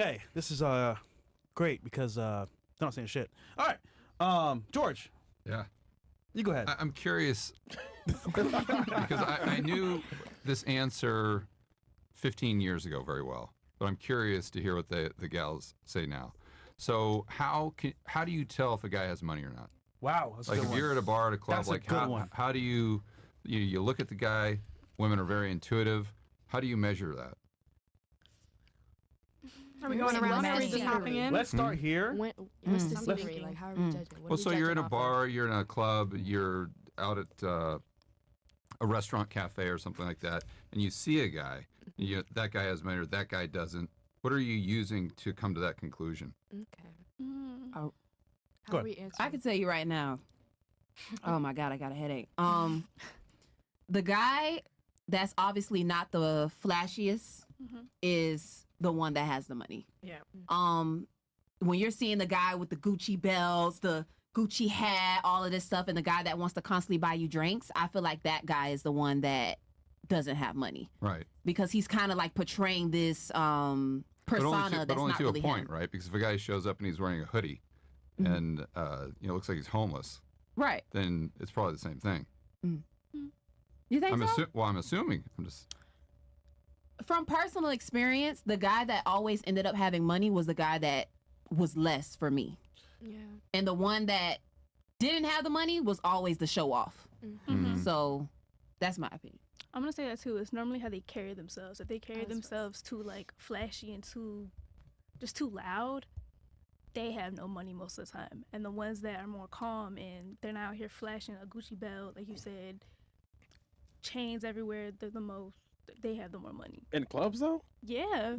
Okay, this is great because they're not saying shit. All right, George, Yeah. you go ahead. I'm curious because I knew this answer 15 years ago very well, but I'm curious to hear what the gals say now. So how do you tell if a guy has money or not? Wow, that's a Like good if one. you're at a bar at a club, That's a like good one. how do you look at the guy? Women are very intuitive. How do you measure that? Are we going around there? Are we just hopping in? Let's start here. What's the I'm scenery? thinking. Like, how are we judging? What Well, are we so you're in judging a off bar, of? you're in a club, you're out at a restaurant, cafe, or something like that, and you see a guy. That guy has money, or that guy doesn't. What are you using to come to that conclusion? Okay. Oh, How Go are ahead. we answering? I can tell you right now. Oh my God, I got a headache. The guy that's obviously not the flashiest is the one that has the money. Yeah. When you're seeing the guy with the Gucci belts, the Gucci hat, all of this stuff, and the guy that wants to constantly buy you drinks, I feel like that guy is the one that doesn't have money Right. because he's kind of like portraying this persona But only that's not to really a point, him. right? Because if a guy shows up and he's wearing a hoodie and looks like he's homeless, Right. then it's probably the same thing. You think so? I'm assuming. I'm just From personal experience, the guy that always ended up having money was the guy that was less for me. Yeah. And the one that didn't have the money was always the show off. So that's my opinion. I'm gonna say that too. It's normally how they carry themselves. If they carry themselves too like flashy and too loud, they have no money most of the time. And the ones that are more calm and they're not out here flashing a Gucci belt, like you said, chains everywhere, they're the most. They have the more money. In clubs though, Yeah.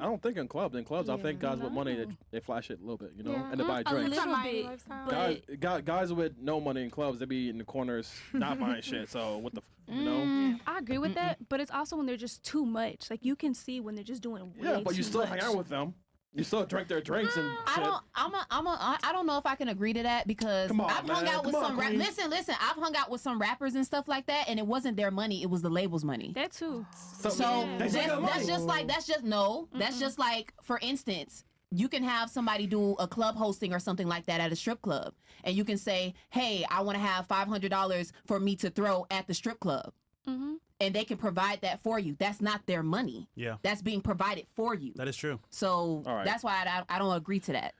I don't think in clubs. In clubs, I think guys with money they flash it a little bit, you know, and they buy A drinks. little Little bit. bit, Lifestyle. but Guys with no money in clubs, they be in the corners not buying shit. So what the, you know? I agree with that. But it's also when they're just too much. Like you can see when they're just doing way Yeah, but you too still much. hang out with them. You still drink their drinks and shit. I don't know if I can agree to that because Come on, I've hung man. out with Come on, some queen. listen, I've hung out with some rappers and stuff like that, and it wasn't their money, it was the label's money. That too. So they still got money. that's just like, for instance, you can have somebody do a club hosting or something like that at a strip club, and you can say, hey, I want to have $500 for me to throw at the strip club. And they can provide that for you. That's not their money. Yeah. That's being provided for you. That is true. So All right. that's why I don't agree to that.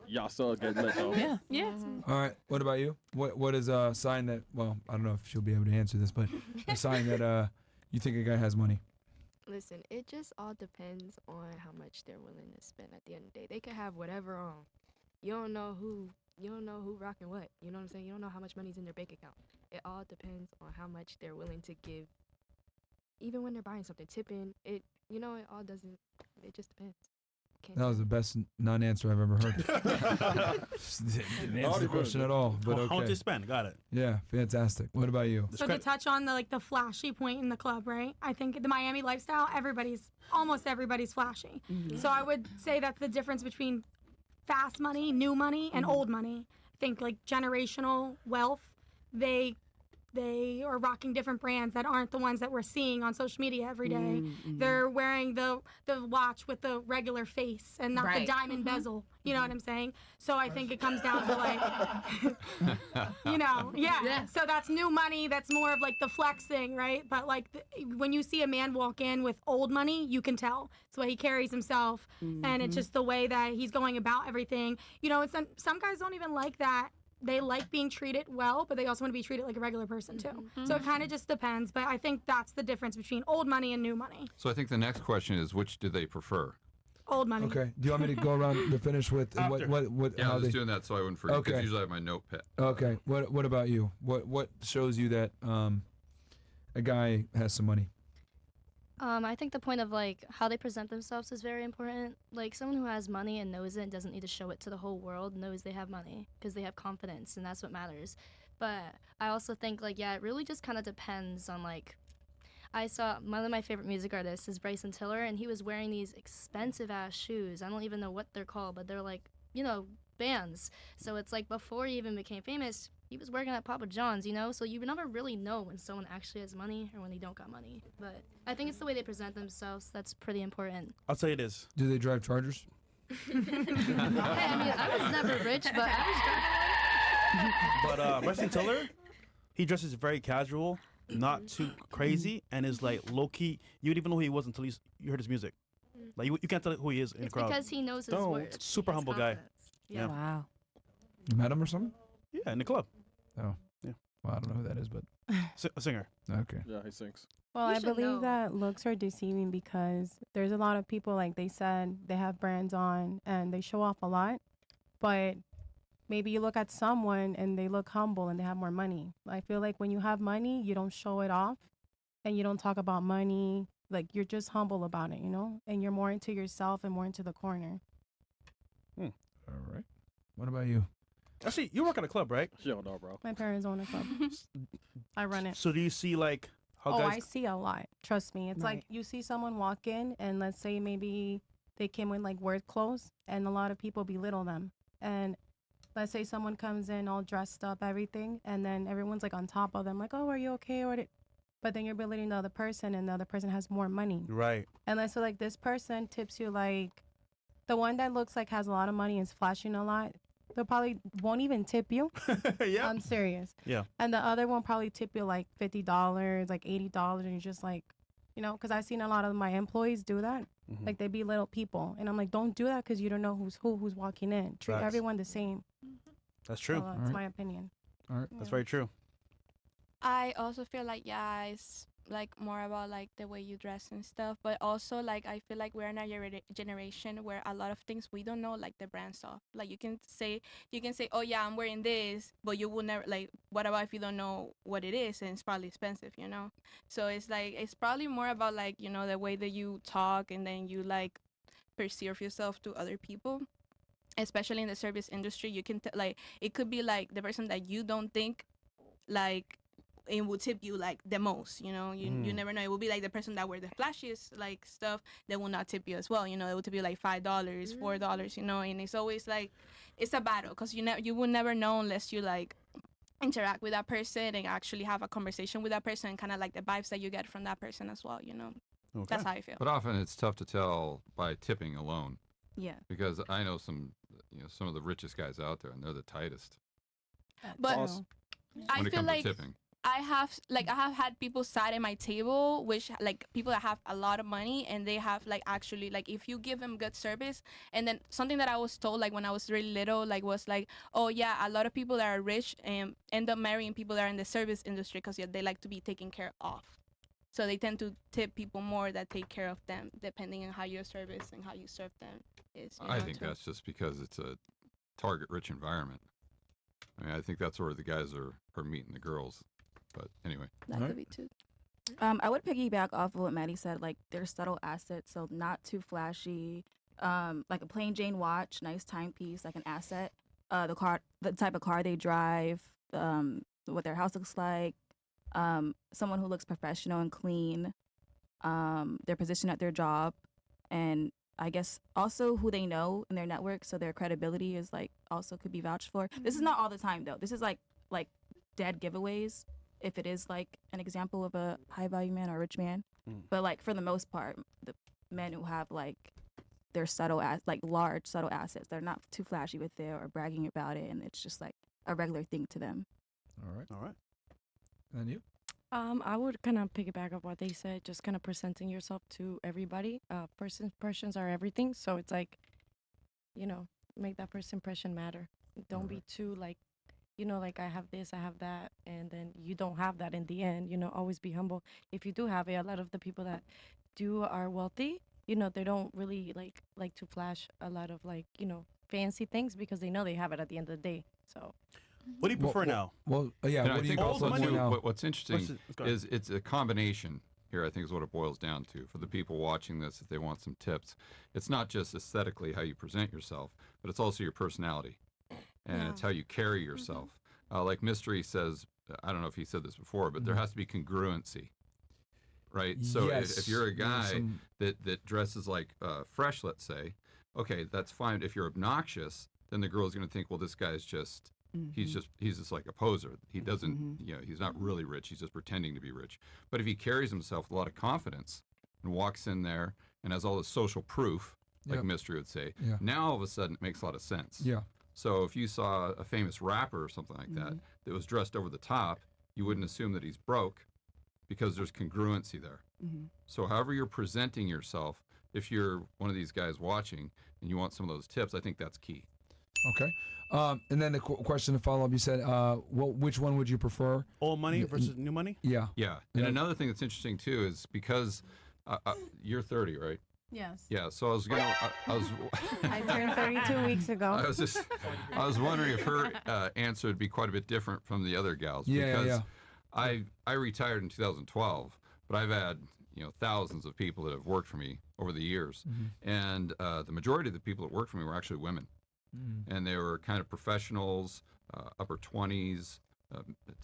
Y'all still get lit though. Yeah. Yeah. All right. What about you? What is a sign that? Well, I don't know if she'll be able to answer this, but a sign that you think a guy has money. Listen, it just all depends on how much they're willing to spend at the end of the day. They could have whatever on. You don't know who rocking what. You know what I'm saying? You don't know how much money's in their bank account. It all depends on how much they're willing to give. Even when they're buying something, tipping, it just depends. Can't That was the best non-answer I've ever heard. Didn't answer the question at all, but How much okay. they spend? Got it. Yeah, fantastic. What about you? So to touch on the flashy point in the club, right? I think the Miami lifestyle, almost everybody's flashy. So I would say that's the difference between fast money, new money, and old money. I think like generational wealth, they are rocking different brands that aren't the ones that we're seeing on social media every day. They're wearing the watch with the regular face and not the Right. diamond bezel. You know what I'm saying? So I think it comes down to like, yeah. So that's new money. That's more of like the flex thing, right? But like when you see a man walk in with old money, you can tell. It's the way he carries himself, and it's just the way that he's going about everything. You know, some guys don't even like that. They like being treated well, but they also want to be treated like a regular person too. So it kind of just depends. But I think that's the difference between old money and new money. so. I think the next question is, which do they prefer? Old money. Okay. Do you want me to go around to finish with After. what Yeah, I how was they? just doing that so I wouldn't forget. Because Okay. usually I have my notepad. Okay. What about you? What shows you that a guy has some money? I think the point of like how they present themselves is very important. Like someone who has money and knows it and doesn't need to show it to the whole world knows they have money because they have confidence and that's what matters. But I also think like it really just kind of depends on like I saw one of my favorite music artists is Bryson Tiller and he was wearing these expensive ass shoes. I don't even know what they're called, but they're like, bands. So it's like before he even became famous, he was working at Papa John's, you know? So you never really know when someone actually has money or when they don't got money. But I think it's the way they present themselves that's pretty important. I'll tell you this. Do they drive Chargers? Hey, I mean, I was never rich, but I was driving one. But Bryson Tiller, he dresses very casual, not too crazy, and is like low key. You didn't even know who he was until you heard his music. Like you can't tell who he is in the It's crowd. because he knows his Don't. words. Super He has humble guy. confidence. Yeah. Wow. You met him or something? Yeah, in the club. Oh. Yeah. Well, I don't know who that is, but A singer. okay. Yeah, he sings. Well, You I should believe know. that looks are deceiving because there's a lot of people, like they said, they have brands on and they show off a lot, but maybe you look at someone and they look humble and they have more money. I feel like when you have money, you don't show it off and you don't talk about money. Like you're just humble about it, you know, and you're more into yourself and more into the corner. All right. What about you? Actually, you work at a club, right? She don't know, bro. My parents own a club. I run it. So do you see like how Oh, guys? I see a lot. Trust me. It's like Right. you see someone walk in and let's say maybe they came in like work clothes and a lot of people belittle them. And let's say someone comes in all dressed up, everything, and then everyone's like on top of them, like, oh, are you okay? But then you're belittling the other person and the other person has more money. Right. And let's say like this person tips you like the one that looks like has a lot of money and is flashing a lot. They'll probably won't even tip you. Yeah. I'm serious. Yeah. And the other one probably tip you like $50, like $80, and you're just like, you know, because I've seen a lot of my employees do that. Mhm. Like they belittle people, and I'm like, don't do that because you don't know who's walking in. Treat Facts. everyone the same. That's true. So that's Alright. my opinion. All right. That's very true. I also feel like it's like more about like the way you dress and stuff, but also like I feel like we're in a generation where a lot of things we don't know, like the brand stuff. Like you can say, oh yeah, I'm wearing this, but you will never like. What about if you don't know what it is and it's probably expensive, you know? So it's like it's probably more about like the way that you talk and then you like perceive yourself to other people. Especially in the service industry, you can like it could be like the person that you don't think like it will tip you like the most, you Mm. never know. It will be like the person that wear the flashiest like stuff that will not tip you as well, it will tip you like $5, $4, and it's always like it's a battle because you will never know unless you like interact with that person and actually have a conversation with that person and kind of like the vibes that you get from that person as well, Okay. That's how I feel. But often it's tough to tell by tipping alone Yeah. because I know some of the richest guys out there and they're the tightest But Awesome. I when it feel comes like to tipping. I have had people sat at my table, which like people that have a lot of money and they have like actually like if you give them good service, and then something that I was told like when I was really little like was like, oh yeah, a lot of people that are rich end up marrying people that are in the service industry because they like to be taken care of, so they tend to tip people more that take care of them depending on how your service and how you serve them is. I think that's just because it's a target-rich environment. I mean, I think that's where the guys are meeting the girls. But anyway. that Alright. could be too. I would piggyback off of what Maddie said. Like, they're subtle assets, so not too flashy. Like a plain Jane watch, nice timepiece, like an asset. The type of car they drive, what their house looks like. Someone who looks professional and clean. Their position at their job, and I guess also who they know in their network, so their credibility is like also could be vouched for. This is not all the time though. This is like dead giveaways. If it is like an example of a high value man or a rich man, but like for the most part, the men who have like their large subtle assets, they're not too flashy with it or bragging about it, and it's just like a regular thing to them. All right. All right. And you? I would kind of piggyback up what they said, just kind of presenting yourself to everybody. First impressions are everything, so it's like, make that first impression matter. Don't be too like, like I have this, I have that, and then you don't have that in the end. Always be humble. If you do have it, a lot of the people that are wealthy, they don't really like to flash a lot of like, fancy things because they know they have it at the end of the day. So. What do you prefer now? Well, yeah. And What I do you think old also money? too, now? what's interesting go ahead. is it's a combination here. I think is what it boils down to for the people watching this. If they want some tips, it's not just aesthetically how you present yourself, but it's also your personality, and it's how you carry yourself. Like Mystery says, I don't know if he said this before, but there has to be congruency, right? So Yes, if you're a there's guy some- that dresses like fresh, let's say, okay, that's fine. If you're obnoxious, then the girl's going to think, well, this guy's just He's just like a poser. He doesn't, you know, he's not really rich. He's just pretending to be rich. But if he carries himself with a lot of confidence and walks in there and has all this social proof, like Yep. Mystery would say, Yeah. now all of a sudden it makes a lot of sense. Yeah. So if you saw a famous rapper or something like that that was dressed over the top, you wouldn't assume that he's broke because there's congruency there. So however you're presenting yourself, if you're one of these guys watching and you want some of those tips, I think that's key. Okay. And then the question to follow up, you said, which one would you prefer? Old money versus new money? Yeah. Yeah. And another thing that's interesting too is because you're 30, right? Yes. Yeah. So I was gonna. I was. I turned 32 weeks ago. I was wondering if her answer would be quite a bit different from the other gals. Yeah, Because yeah. I retired in 2012, but I've had thousands of people that have worked for me over the years, and the majority of the people that worked for me were actually women. And they were kind of professionals, upper 20s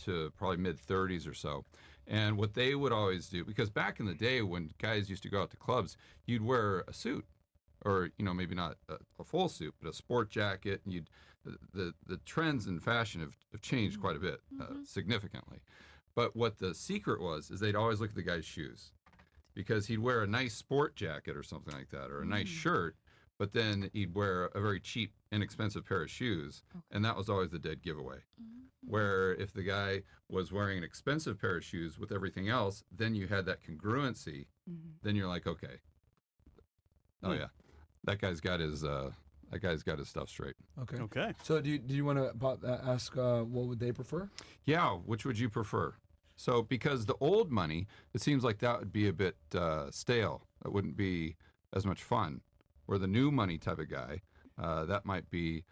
to probably mid 30s or so. And what they would always do, because back in the day when guys used to go out to clubs, you'd wear a suit, or maybe not a full suit, but a sport jacket. And the trends in fashion have changed quite a bit, significantly. But what the secret was is they'd always look at the guy's shoes, because he'd wear a nice sport jacket or something like that, or a nice shirt. But then he'd wear a very cheap, inexpensive pair of shoes, and that was always the dead giveaway. Where if the guy was wearing an expensive pair of shoes with everything else, then you had that congruency. Then you're like, okay, oh yeah, that guy's got his stuff straight. Okay. Okay. So do you want to ask what would they prefer? Yeah, which would you prefer? So because the old money, it seems like that would be a bit stale. That wouldn't be as much fun. Where the new money type of guy, that might be,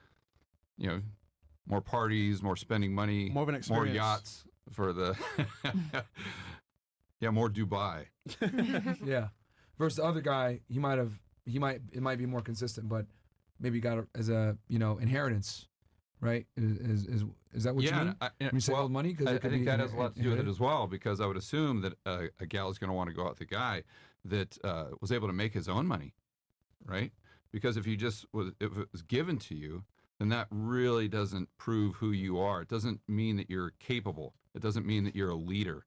more parties, more spending money, More of an more experience. yachts for the, more Dubai. Yeah. Versus the other guy, it might be more consistent, but maybe got it as a inheritance, right? Is that what you mean? When you say old money? Because I think that has a lot to do with it as well, because I would assume that a gal is going to want to go out with a guy that was able to make his own money, right? Because if if it was given to you, then that really doesn't prove who you are. It doesn't mean that you're capable. It doesn't mean that you're a leader.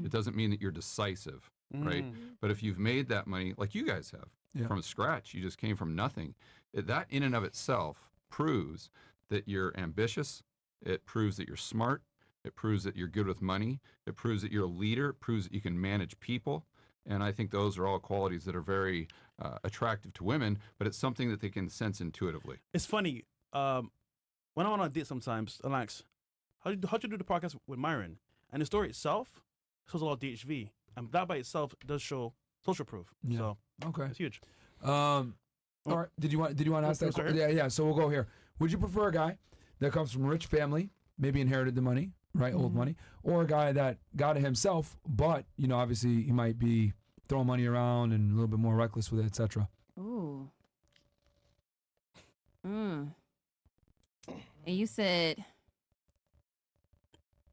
It doesn't mean that you're decisive, right? But if you've made that money, like you guys have, from scratch, you just came from nothing. That in and of itself proves that you're ambitious. It proves that you're smart. It proves that you're good with money. It proves that you're a leader. It proves that you can manage people. And I think those are all qualities that are very attractive to women, but it's something that they can sense intuitively. It's funny. When I'm on a date sometimes, Alex, how'd you do the podcast with Myron? And the story itself shows a lot of DHV. And that by itself does show social proof. Yeah. So Okay. it's huge. All right. Did you want to ask that? Let's start here. Yeah. So we'll go here. Would you prefer a guy that comes from a rich family, maybe inherited the money, right, old money, or a guy that got it himself, but obviously he might be throwing money around and a little bit more reckless with it, etc. Ooh. And you said,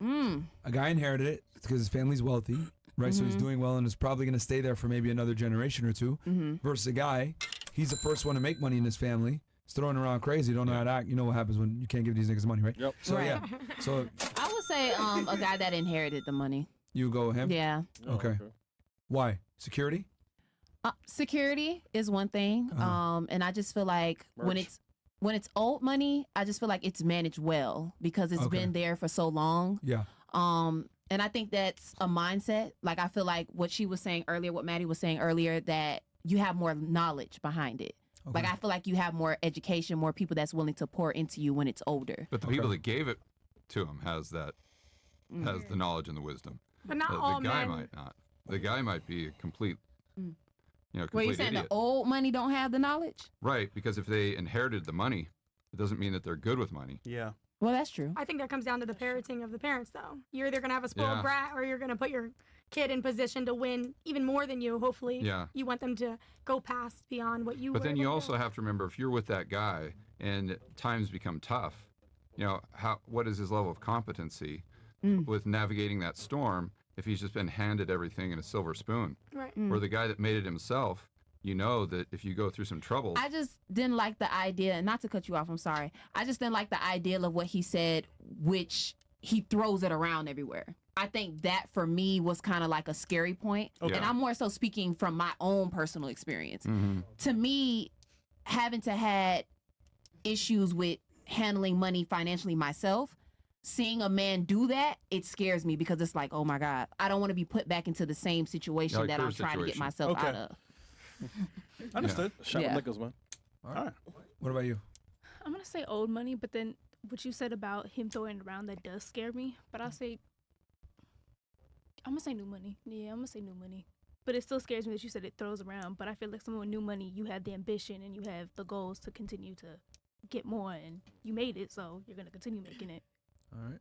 A guy inherited it because his family's wealthy, right? So he's doing well and is probably going to stay there for maybe another generation or two. Versus a guy, he's the first one to make money in his family. He's throwing around crazy, don't know how to act. You know what happens when you can't give these niggas money, right? Yep. So Right. yeah. So I would say a guy that inherited the money. you go with him? Yeah. Okay. Why? Security? Security is one thing. And I just feel like when it's old money, I just feel like it's managed well because it's Okay. been there for so long. Yeah. And I think that's a mindset. Like I feel like what she was saying earlier, what Maddie was saying earlier, that you have more knowledge behind it. Okay. Like I feel like you have more education, more people that's willing to pour into you when it's older. But the people that gave it to him has the knowledge and the wisdom. But not the all guy men. might not. The guy might be a complete, Were complete you saying idiot. the old money don't have the knowledge? Right, because if they inherited the money, it doesn't mean that they're good with money. Yeah. Well, that's true. I think that comes down to the parenting of the parents, though. You're either going to have a spoiled Yeah. brat or you're going to put your kid in position to win even more than you, hopefully. Yeah. You want them to go past beyond what you But were then you able to also do. have to remember, if you're with that guy and times become tough, what is his level of competency with navigating that storm if he's just been handed everything in a silver spoon? Right. Where the guy that made it himself, you know that if you go through some trouble, I just didn't like the idea, and not to cut you off, I'm sorry. I just didn't like the idea of what he said, which he throws it around everywhere. I think that for me was kind of like a scary point. Okay. And I'm more so speaking from my own personal experience. Mhm. To me, having to had issues with handling money financially myself, seeing a man do that, it scares me because it's like, oh my God, I don't want to be put back into the same situation Like that her I'm trying to get situation. myself Okay. out of. Understood. Shot Yeah. liquors, man. All right. What about you? I'm gonna say old money, but then what you said about him throwing it around, that does scare me. But I'm gonna say new money. Yeah, I'm gonna say new money. But it still scares me that you said it throws around. But I feel like someone with new money, you have the ambition and you have the goals to continue to get more, and you made it, so you're gonna continue making it. All right.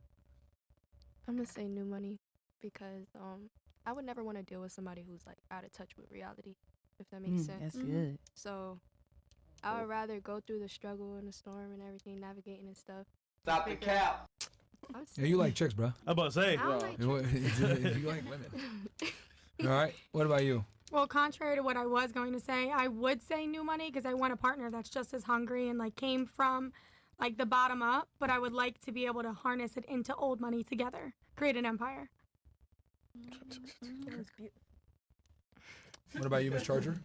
I'm gonna say new money because I would never want to deal with somebody who's like out of touch with reality, if that makes sense. That's good. So I would rather go through the struggle and the storm and everything, navigating and stuff. Stop the cap. Yeah, you like chicks, bro. I'm about to say. I don't like You like women. All right. What about you? Well, contrary to what I was going to say, I would say new money because I want a partner that's just as hungry and like came from like the bottom up, but I would like to be able to harness it into old money together, create an empire. What about you, Miss Charger?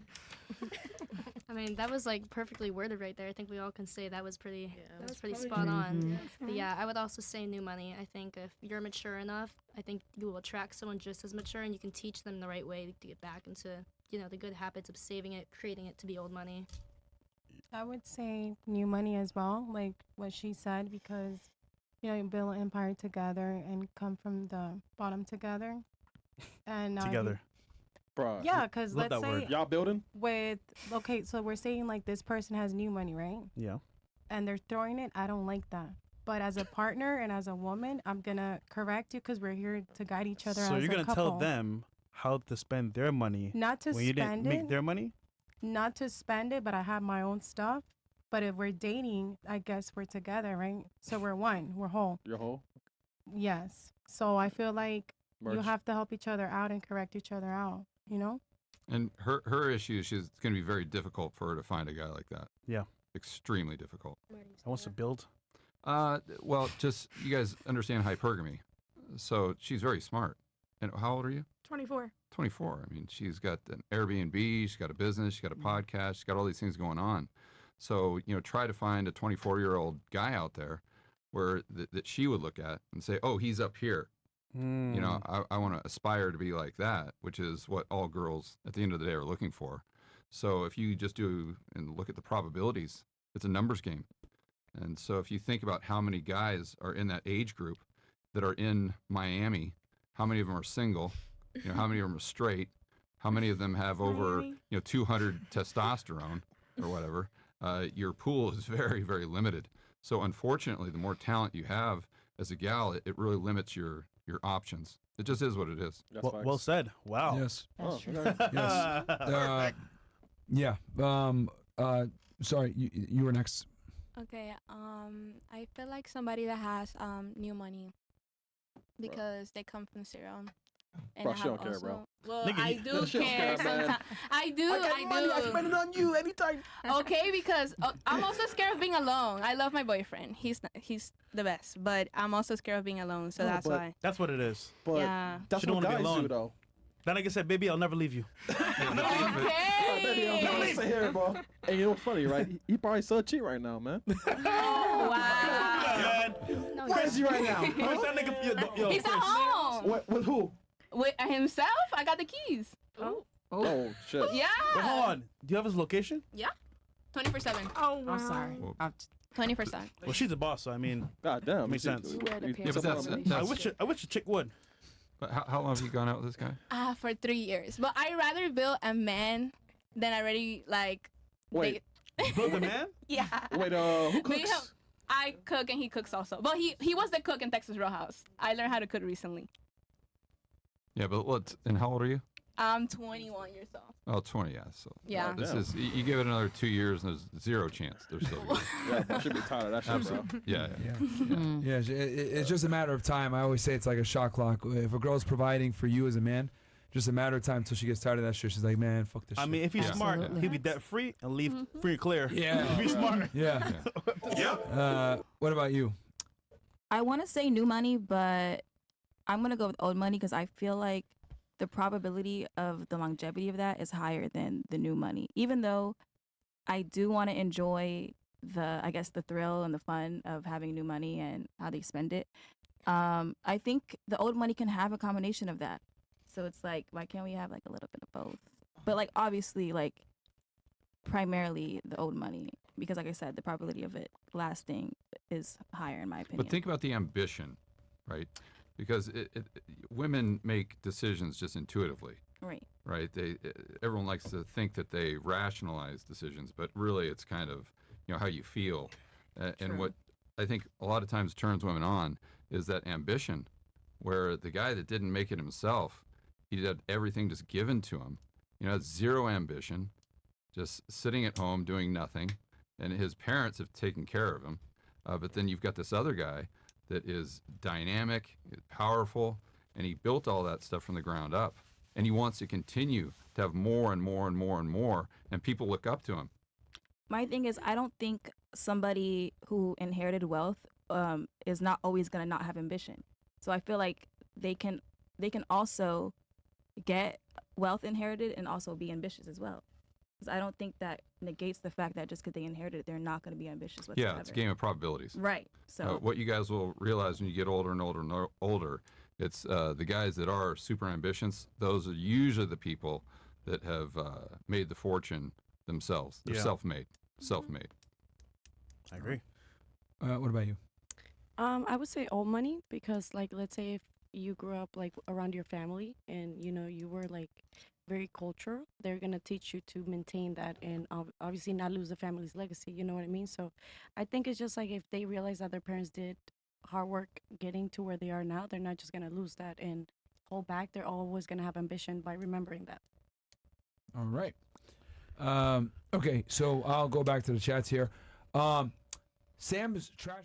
I mean, that was like perfectly worded right there. I think we all can say that was pretty. That was pretty probably spot true. on. Mhm. But yeah, I would also say new money. I think if you're mature enough, I think you will attract someone just as mature, and you can teach them the right way to get back into, the good habits of saving it, creating it to be old money. I would say new money as well, like what she said, because you build an empire together and come from the bottom together. And Together. Bruh. Yeah, because Love let's that say word. Y'all building? okay, so we're saying like this person has new money, right? Yeah. And they're throwing it. I don't like that. But as a partner and as a woman, I'm gonna correct you because we're here to guide each other. So as you're a gonna couple. tell them how to spend their money Not to when you didn't spend make it. their money? Not to spend it, but I have my own stuff. But if we're dating, I guess we're together, right? So we're one, we're whole. Your whole? Yes. So I feel like you Merge. have to help each other out and correct each other out, and her issue is it's going to be very difficult for her to find a guy like that. Yeah. Extremely difficult. I wants to build. Well, just you guys understand hypergamy, so she's very smart. And how old are you? 24. 24. I mean, she's got an Airbnb, she's got a business, she's got a podcast, she's got all these things going on. So, try to find a 24-year-old guy out there where that she would look at and say, oh, he's up here. I want to aspire to be like that, which is what all girls at the end of the day are looking for. So if you just do and look at the probabilities, it's a numbers game. And so if you think about how many guys are in that age group that are in Miami, how many of them are single, how many of them are straight, how many of them have over, 200 testosterone or whatever, your pool is very, very limited. So unfortunately, the more talent you have as a gal, it really limits your options. It just is what it is. Well said. Wow. Yes. Oh, Yes. Yeah. Sorry, you were next. Okay. I feel like somebody that has new money because they come from zero. And Bro, I she have don't care, bro. Well, Nigga, I do she don't care care, man. sometimes. I do. I spend it on you anytime. Okay, because I'm also scared of being alone. I love my boyfriend. He's the best, but I'm also scared of being alone, so No, that's but why. That's what it is. But Yeah. that's She don't what wanna be guys alone. do, though. That nigga said, baby, I'll never leave you. Okay. Sit here, bro. And you know what's funny, right? He probably so cheap right now, man. Oh, wow. Where is he right now? Where's that nigga? Yo, He's at home. With who? With himself? I got the keys. Oh, shit. Yeah. Wait, hold on. Do you have his location? Yeah. 24/7. Oh, wow. I'm sorry. 20%. Well, she's the boss, so I mean, God damn. makes sense. Yeah, but I wish the chick would. But how long have you gone out with this guy? For 3 years. But I rather build a man than already like. Wait. Build a man? Yeah. Wait, who We cooks? have- I cook and he cooks also. But he was the cook in Texas Roadhouse. I learned how to cook recently. Yeah, but and how old are you? I'm 21 years old. Oh, 20, yeah. So Yeah. this is you give it another 2 years and there's zero chance they're still good. Yeah, I should be tired of that shit, bro. Absolutely. Yeah. Yeah, it's just a matter of time. I always say it's like a shot clock. If a girl's providing for you as a man, just a matter of time until she gets tired of that shit. She's like, man, fuck this I shit. mean, if he's smart, Absolutely. he'll be debt free and leave free and clear. Yeah. If he's smart. Yeah. What about you? I want to say new money, but I'm gonna go with old money because I feel like the probability of the longevity of that is higher than the new money. Even though I do want to enjoy the thrill and the fun of having new money and how they spend it. I think the old money can have a combination of that. So it's like, why can't we have like a little bit of both? But like obviously like primarily the old money because like I said, the probability of it lasting is higher in my opinion. But think about the ambition, right? Because women make decisions just intuitively. Right. Right. Everyone likes to think that they rationalize decisions, but really it's kind of, how you feel. And what I think a lot of times turns women on is that ambition, where the guy that didn't make it himself, he had everything just given to him. Zero ambition, just sitting at home doing nothing, and his parents have taken care of him. But then you've got this other guy that is dynamic, powerful, and he built all that stuff from the ground up. And he wants to continue to have more and more and more and more, and people look up to him. My thing is, I don't think somebody who inherited wealth is not always gonna not have ambition. So I feel like they can also get wealth inherited and also be ambitious as well. Because I don't think that negates the fact that just because they inherited it, they're not going to be ambitious whatsoever. Yeah, it's a game of probabilities. Right. So what you guys will realize when you get older and older and older, it's the guys that are super ambitious. Those are usually the people that have made the fortune themselves. They're self-made. Self-made. I agree. What about you? I would say old money because, like, let's say if you grew up like around your family and you were like very cultural, they're gonna teach you to maintain that and obviously not lose the family's legacy. You know what I mean? So I think it's just like if they realize that their parents did hard work getting to where they are now, they're not just gonna lose that and hold back. They're always gonna have ambition by remembering that. All right. Okay, so I'll go back to the chats here. Sam's trash.